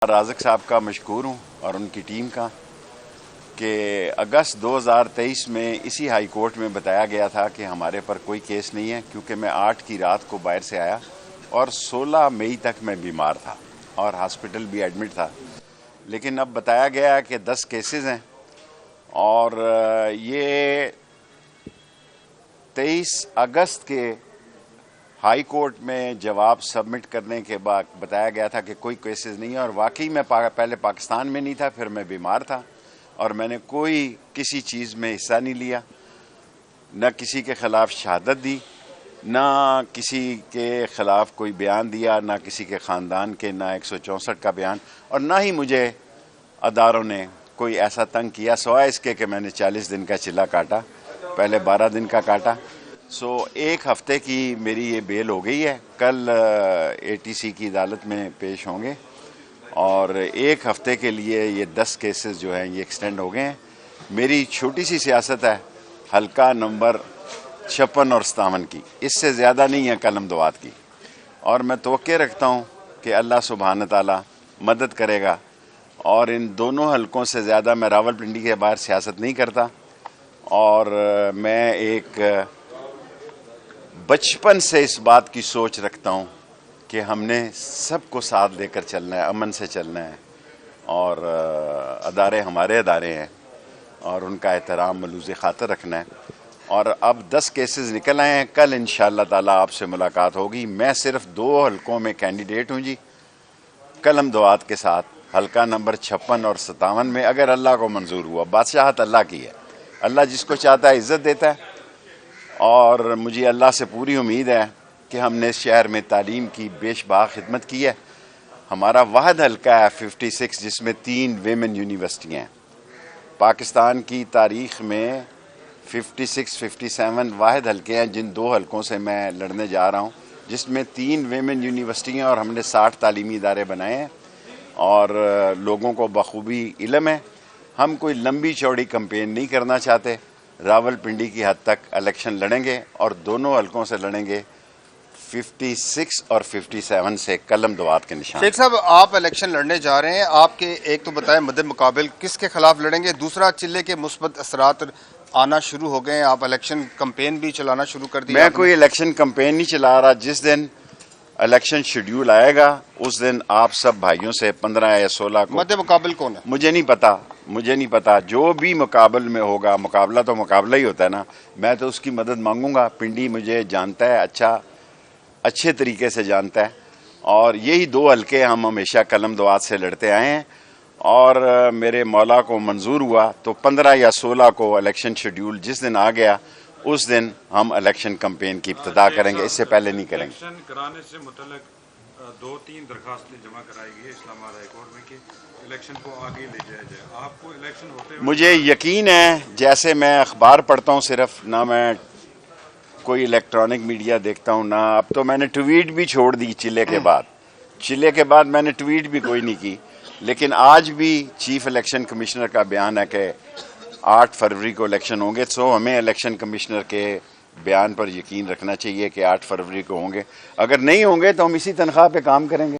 رازق صاحب کا مشکور ہوں اور ان کی ٹیم کا کہ اگست 2023 میں اسی ہائی کورٹ میں بتایا گیا تھا کہ ہمارے پر کوئی کیس نہیں ہے، کیونکہ میں 8 کی رات کو باہر سے آیا اور 16 مئی تک میں بیمار تھا اور ہاسپٹل بھی ایڈمٹ تھا. لیکن اب بتایا گیا کہ 10 کیسز ہیں اور یہ 23 اگست کے ہائی کورٹ میں جواب سبمٹ کرنے کے بعد بتایا گیا تھا کہ کوئی کیسز نہیں ہے. اور واقعی میں پہلے پاکستان میں نہیں تھا، پھر میں بیمار تھا اور میں نے کوئی کسی چیز میں حصہ نہیں لیا، نہ کسی کے خلاف شہادت دی، نہ کسی کے خلاف کوئی بیان دیا، نہ کسی کے خاندان کے، نہ 164 کا بیان، اور نہ ہی مجھے اداروں نے کوئی ایسا تنگ کیا سوائے اس کے کہ میں نے 40 دن کا چلا کاٹا، پہلے 12 دن کا کاٹا. ایک ہفتے کی میری یہ بیل ہو گئی ہے. کل ATC کی عدالت میں پیش ہوں گے اور ایک ہفتے کے لیے یہ 10 کیسز جو ہیں یہ ایکسٹینڈ ہو گئے ہیں. میری چھوٹی سی سیاست ہے حلقہ نمبر 56 اور 57 کی، اس سے زیادہ نہیں ہے قلم دعات کی، اور میں توقع رکھتا ہوں کہ اللہ سبحانہ تعالیٰ مدد کرے گا. اور ان دونوں حلقوں سے زیادہ میں راولپنڈی کے باہر سیاست نہیں کرتا، اور میں ایک بچپن سے اس بات کی سوچ رکھتا ہوں کہ ہم نے سب کو ساتھ لے کر چلنا ہے، امن سے چلنا ہے، اور ادارے ہمارے ادارے ہیں اور ان کا احترام ملوز خاطر رکھنا ہے. اور اب 10 کیسز نکل آئے ہیں. کل انشاءاللہ تعالیٰ آپ سے ملاقات ہوگی. میں صرف 2 حلقوں میں کینڈیڈیٹ ہوں جی، قلم دعات کے ساتھ، حلقہ نمبر 56 اور 57 میں، اگر اللہ کو منظور ہوا. بادشاہت اللہ کی ہے، اللہ جس کو چاہتا ہے عزت دیتا ہے، اور مجھے اللہ سے پوری امید ہے کہ ہم نے اس شہر میں تعلیم کی بیش بہا خدمت کی ہے. ہمارا واحد حلقہ ہے 56 جس میں 3 ویمن یونیورسٹیاں ہیں. پاکستان کی تاریخ میں 56 57 واحد حلقے ہیں جن 2 حلقوں سے میں لڑنے جا رہا ہوں، جس میں 3 ویمن یونیورسٹیاں، اور ہم نے 60 تعلیمی ادارے بنائے ہیں اور لوگوں کو بخوبی علم ہے. ہم کوئی لمبی چوڑی کمپین نہیں کرنا چاہتے. راولپنڈی کی حد تک الیکشن لڑیں گے اور دونوں حلقوں سے لڑیں گے 56 اور 57 سے قلم دعات کے نشان. شیخ صاحب، آپ الیکشن لڑنے جا رہے ہیں، آپ کے ایک تو بتائیں مد مقابل کس کے خلاف لڑیں گے، دوسرا چلے کے مثبت اثرات آنا شروع ہو گئے ہیں، آپ الیکشن کمپین بھی چلانا شروع کر دیا؟ میں کوئی الیکشن کمپین نہیں چلا رہا. جس دن الیکشن شیڈیول آئے گا اس دن آپ سب بھائیوں سے 15 یا 16 کو. مد مقابل کون ہے؟ مجھے نہیں پتا. جو بھی مقابل میں ہوگا، مقابلہ تو مقابلہ ہی ہوتا ہے نا، میں تو اس کی مدد مانگوں گا. پنڈی مجھے جانتا ہے، اچھے طریقے سے جانتا ہے، اور یہی 2 حلقے ہم ہمیشہ قلم دعات سے لڑتے آئے ہیں. اور میرے مولا کو منظور ہوا تو 15 یا 16 کو الیکشن شیڈیول جس دن آ گیا اس دن ہم الیکشن کمپین کی ابتدا کریں گے، اس سے پہلے نہیں کریں گے. الیکشن کرانے سے متعلق 2-3 درخواستیں جمع کرائی گئی اسلام آباد ہائی کورٹ میں کہ الیکشن کو آگے لے جایا جائے. آپ کو الیکشن ہوتے ہوئے مجھے یقین ہے، جیسے میں اخبار پڑھتا ہوں صرف، نہ میں کوئی الیکٹرانک میڈیا دیکھتا ہوں، نہ اب تو میں نے ٹویٹ بھی چھوڑ دی. چلے کے بعد میں نے ٹویٹ بھی کوئی نہیں کی. لیکن آج بھی چیف الیکشن کمشنر کا بیان ہے کہ 8 فروری کو الیکشن ہوں گے. ہمیں الیکشن کمشنر کے بیان پر یقین رکھنا چاہیے کہ 8 فروری کو ہوں گے. اگر نہیں ہوں گے تو ہم اسی تنخواہ پہ کام کریں گے.